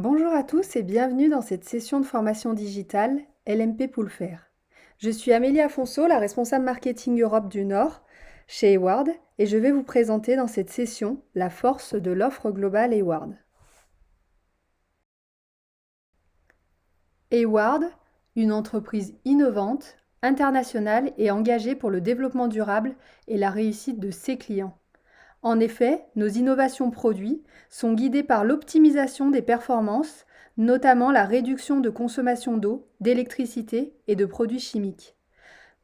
Bonjour à tous et bienvenue dans cette session de formation digitale LMP Poulfer. Je suis Amélie Afonso, la responsable marketing Europe du Nord chez Hayward et je vais vous présenter dans cette session la force de l'offre globale Hayward. Hayward, une entreprise innovante, internationale et engagée pour le développement durable et la réussite de ses clients. En effet, nos innovations produits sont guidées par l'optimisation des performances, notamment la réduction de consommation d'eau, d'électricité et de produits chimiques.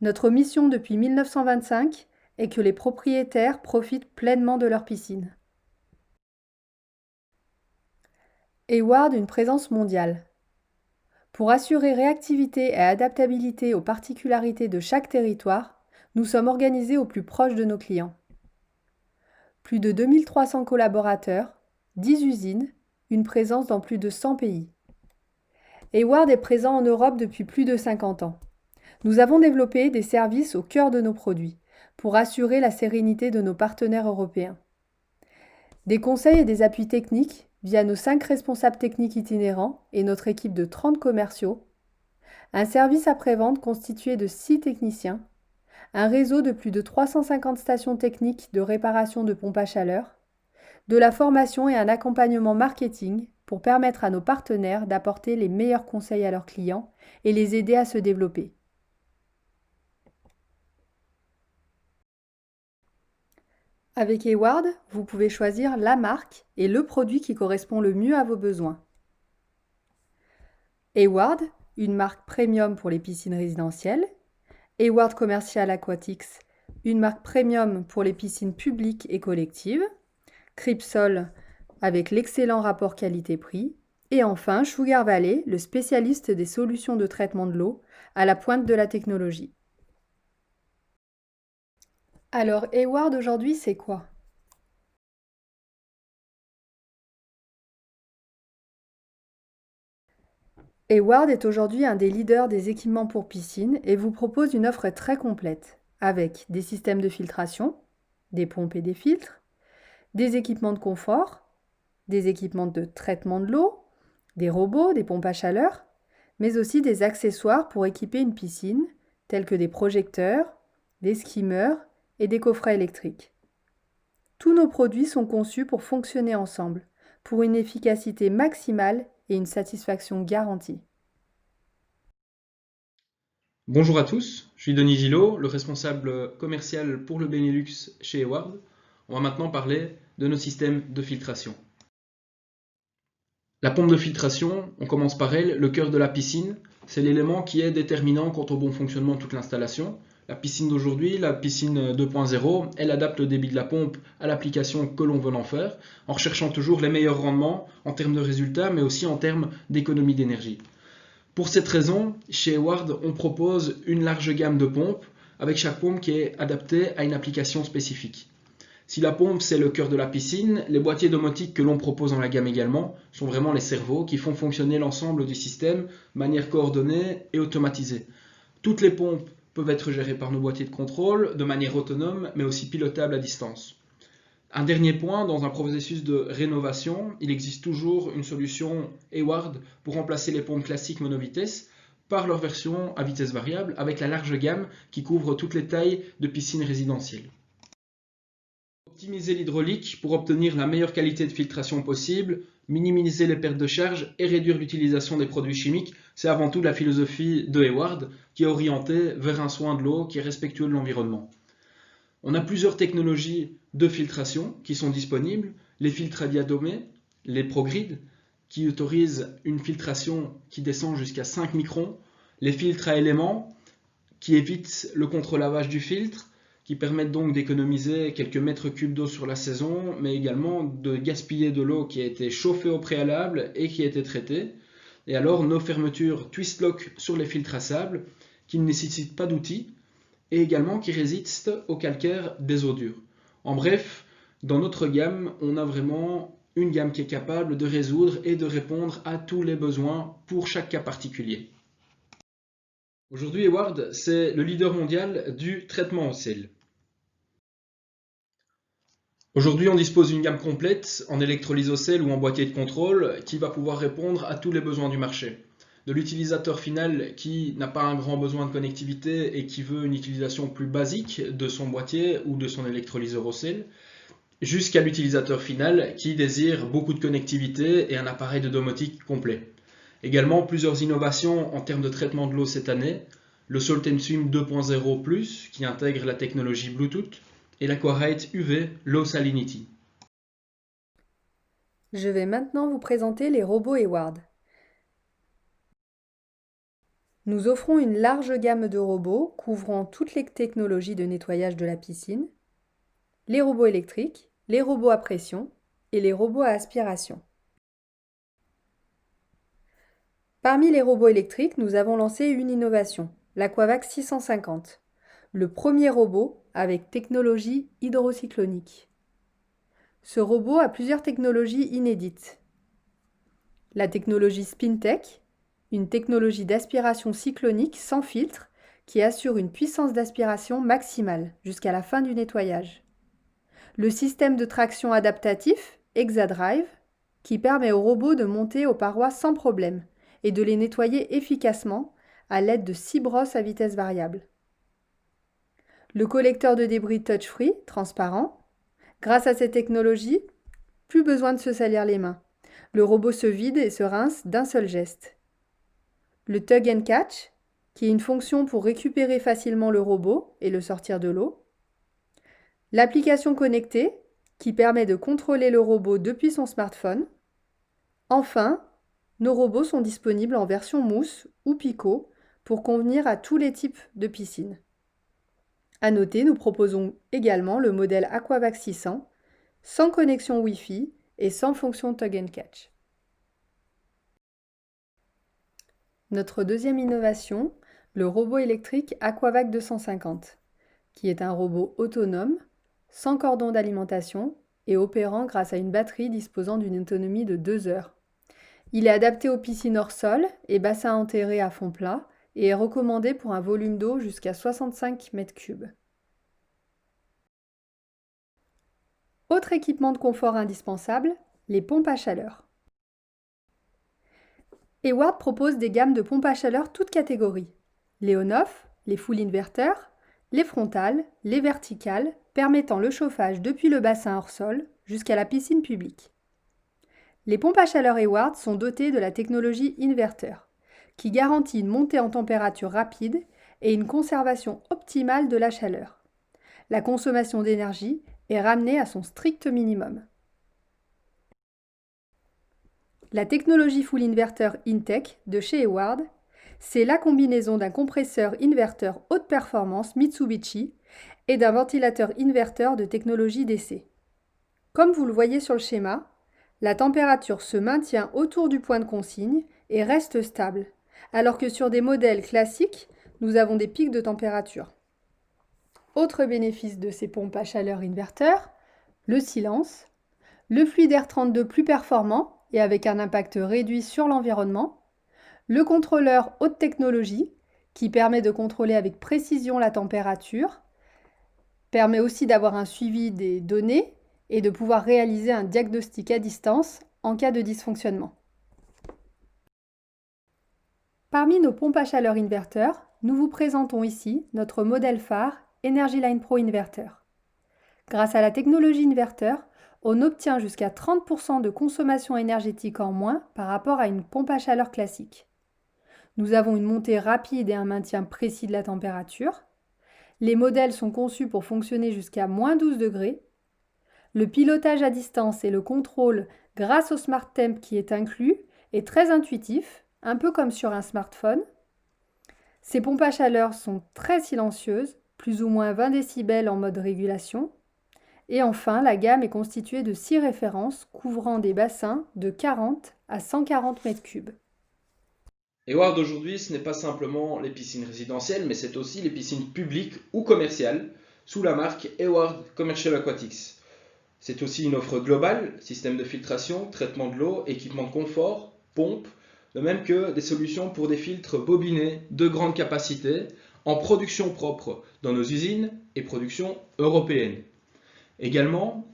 Notre mission depuis 1925 est que les propriétaires profitent pleinement de leur piscine. Hayward, une présence mondiale. Pour assurer réactivité et adaptabilité aux particularités de chaque territoire, nous sommes organisés au plus proche de nos clients. Plus de 2300 collaborateurs, 10 usines, une présence dans plus de 100 pays. Hayward est présent en Europe depuis plus de 50 ans. Nous avons développé des services au cœur de nos produits pour assurer la sérénité de nos partenaires européens. Des conseils et des appuis techniques via nos 5 responsables techniques itinérants et notre équipe de 30 commerciaux. Un service après-vente constitué de 6 techniciens. Un réseau de plus de 350 stations techniques de réparation de pompes à chaleur. De la formation et un accompagnement marketing pour permettre à nos partenaires d'apporter les meilleurs conseils à leurs clients et les aider à se développer. Avec Hayward, vous pouvez choisir la marque et le produit qui correspond le mieux à vos besoins. Hayward, une marque premium pour les piscines résidentielles. Hayward Commercial Aquatics, une marque premium pour les piscines publiques et collectives. Crypsol, avec l'excellent rapport qualité-prix. Et enfin, Sugar Valley, le spécialiste des solutions de traitement de l'eau, à la pointe de la technologie. Alors, Hayward aujourd'hui, c'est quoi? Hayward est aujourd'hui un des leaders des équipements pour piscine et vous propose une offre très complète, avec des systèmes de filtration, des pompes et des filtres, des équipements de confort, des équipements de traitement de l'eau, des robots, des pompes à chaleur, mais aussi des accessoires pour équiper une piscine, tels que des projecteurs, des skimmers et des coffrets électriques. Tous nos produits sont conçus pour fonctionner ensemble, pour une efficacité maximale et une satisfaction garantie. Bonjour à tous, je suis Denis Gillot, le responsable commercial pour le Benelux chez Hayward. On va maintenant parler de nos systèmes de filtration. La pompe de filtration, on commence par elle, le cœur de la piscine. C'est l'élément qui est déterminant quant au bon fonctionnement de toute l'installation. La piscine d'aujourd'hui, la piscine 2.0, elle adapte le débit de la pompe à l'application que l'on veut en faire, en recherchant toujours les meilleurs rendements en termes de résultats, mais aussi en termes d'économie d'énergie. Pour cette raison, chez Hayward, on propose une large gamme de pompes, avec chaque pompe qui est adaptée à une application spécifique. Si la pompe c'est le cœur de la piscine, les boîtiers domotiques que l'on propose dans la gamme également sont vraiment les cerveaux qui font fonctionner l'ensemble du système de manière coordonnée et automatisée. Toutes les pompes peuvent être gérées par nos boîtiers de contrôle de manière autonome mais aussi pilotable à distance. Un dernier point, dans un processus de rénovation, il existe toujours une solution Hayward pour remplacer les pompes classiques monovitesse par leur version à vitesse variable avec la large gamme qui couvre toutes les tailles de piscines résidentielles. Optimiser l'hydraulique pour obtenir la meilleure qualité de filtration possible, minimiser les pertes de charge et réduire l'utilisation des produits chimiques, c'est avant tout la philosophie de Hayward qui est orientée vers un soin de l'eau qui est respectueux de l'environnement. On a plusieurs technologies de filtration qui sont disponibles, les filtres à diatomée, les ProGrid, qui autorisent une filtration qui descend jusqu'à 5 microns, les filtres à éléments, qui évitent le contre-lavage du filtre, qui permettent donc d'économiser quelques mètres cubes d'eau sur la saison, mais également de gaspiller de l'eau qui a été chauffée au préalable et qui a été traitée. Et alors nos fermetures twist lock sur les filtres à sable, qui ne nécessitent pas d'outils, et également qui résistent au calcaire des eaux dures. En bref, dans notre gamme, on a vraiment une gamme qui est capable de résoudre et de répondre à tous les besoins pour chaque cas particulier. Aujourd'hui, Hayward, c'est le leader mondial du traitement au sel. Aujourd'hui, on dispose d'une gamme complète en électrolysocell ou en boîtier de contrôle qui va pouvoir répondre à tous les besoins du marché. De l'utilisateur final qui n'a pas un grand besoin de connectivité et qui veut une utilisation plus basique de son boîtier ou de son électrolyseur au sel, jusqu'à l'utilisateur final qui désire beaucoup de connectivité et un appareil de domotique complet. Également, plusieurs innovations en termes de traitement de l'eau cette année, le Salt & Swim 2.0+, qui intègre la technologie Bluetooth, et l'Aqua-Rite UV Low Salinity. Je vais maintenant vous présenter les robots Hayward. Nous offrons une large gamme de robots couvrant toutes les technologies de nettoyage de la piscine, les robots électriques, les robots à pression et les robots à aspiration. Parmi les robots électriques, nous avons lancé une innovation, l'Aqua-Vac 650, le premier robot avec technologie hydrocyclonique. Ce robot a plusieurs technologies inédites. La technologie SpinTech, une technologie d'aspiration cyclonique sans filtre qui assure une puissance d'aspiration maximale jusqu'à la fin du nettoyage. Le système de traction adaptatif ExaDrive qui permet au robot de monter aux parois sans problème et de les nettoyer efficacement à l'aide de 6 brosses à vitesse variable. Le collecteur de débris touch-free, transparent. Grâce à cette technologie, plus besoin de se salir les mains. Le robot se vide et se rince d'un seul geste. Le Tug and Catch, qui est une fonction pour récupérer facilement le robot et le sortir de l'eau. L'application connectée, qui permet de contrôler le robot depuis son smartphone. Enfin, nos robots sont disponibles en version mousse ou picot pour convenir à tous les types de piscines. À noter, nous proposons également le modèle Aquavac 600, sans connexion Wi-Fi et sans fonction Tug and Catch. Notre deuxième innovation, le robot électrique Aquavac 250, qui est un robot autonome, sans cordon d'alimentation et opérant grâce à une batterie disposant d'une autonomie de 2 heures. Il est adapté aux piscines hors sol et bassins enterrés à fond plat et est recommandé pour un volume d'eau jusqu'à 65 m3. Autre équipement de confort indispensable, les pompes à chaleur. Hayward propose des gammes de pompes à chaleur toutes catégories. Les on-off, les full inverteurs, les frontales, les verticales, permettant le chauffage depuis le bassin hors sol jusqu'à la piscine publique. Les pompes à chaleur Hayward sont dotées de la technologie inverteur, qui garantit une montée en température rapide et une conservation optimale de la chaleur. La consommation d'énergie est ramenée à son strict minimum. La technologie Full Inverter InTech de chez Hayward, c'est la combinaison d'un compresseur inverteur haute performance Mitsubishi et d'un ventilateur inverteur de technologie DC. Comme vous le voyez sur le schéma, la température se maintient autour du point de consigne et reste stable, alors que sur des modèles classiques, nous avons des pics de température. Autre bénéfice de ces pompes à chaleur inverteurs, le silence, le fluide Air 32 plus performant et avec un impact réduit sur l'environnement, le contrôleur haute technologie qui permet de contrôler avec précision la température, permet aussi d'avoir un suivi des données et de pouvoir réaliser un diagnostic à distance en cas de dysfonctionnement. Parmi nos pompes à chaleur inverteurs, nous vous présentons ici notre modèle phare Energy Line Pro Inverter. Grâce à la technologie inverteur, on obtient jusqu'à 30% de consommation énergétique en moins par rapport à une pompe à chaleur classique. Nous avons une montée rapide et un maintien précis de la température. Les modèles sont conçus pour fonctionner jusqu'à moins 12 degrés. Le pilotage à distance et le contrôle grâce au Smart Temp qui est inclus est très intuitif, un peu comme sur un smartphone. Ces pompes à chaleur sont très silencieuses, plus ou moins 20 décibels en mode régulation. Et enfin, la gamme est constituée de 6 références couvrant des bassins de 40 à 140 m3. Hayward aujourd'hui, ce n'est pas simplement les piscines résidentielles, mais c'est aussi les piscines publiques ou commerciales sous la marque Hayward Commercial Aquatics. C'est aussi une offre globale, système de filtration, traitement de l'eau, équipement de confort, pompes, de même que des solutions pour des filtres bobinés de grande capacité en production propre dans nos usines et production européenne. Également,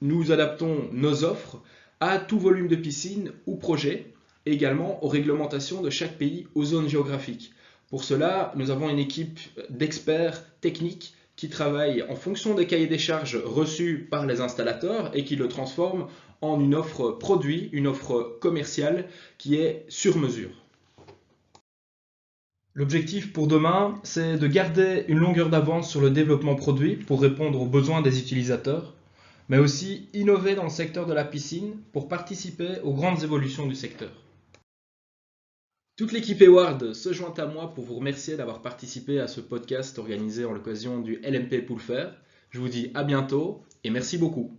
Nous adaptons nos offres à tout volume de piscine ou projet, et également aux réglementations de chaque pays, aux zones géographiques. Pour cela, nous avons une équipe d'experts techniques qui travaillent en fonction des cahiers des charges reçus par les installateurs et qui le transforment en une offre produit, une offre commerciale qui est sur mesure. L'objectif pour demain, c'est de garder une longueur d'avance sur le développement produit pour répondre aux besoins des utilisateurs, mais aussi innover dans le secteur de la piscine pour participer aux grandes évolutions du secteur. Toute l'équipe Eward se joint à moi pour vous remercier d'avoir participé à ce podcast organisé en l'occasion du LMP Pool Fair. Je vous dis à bientôt et merci beaucoup.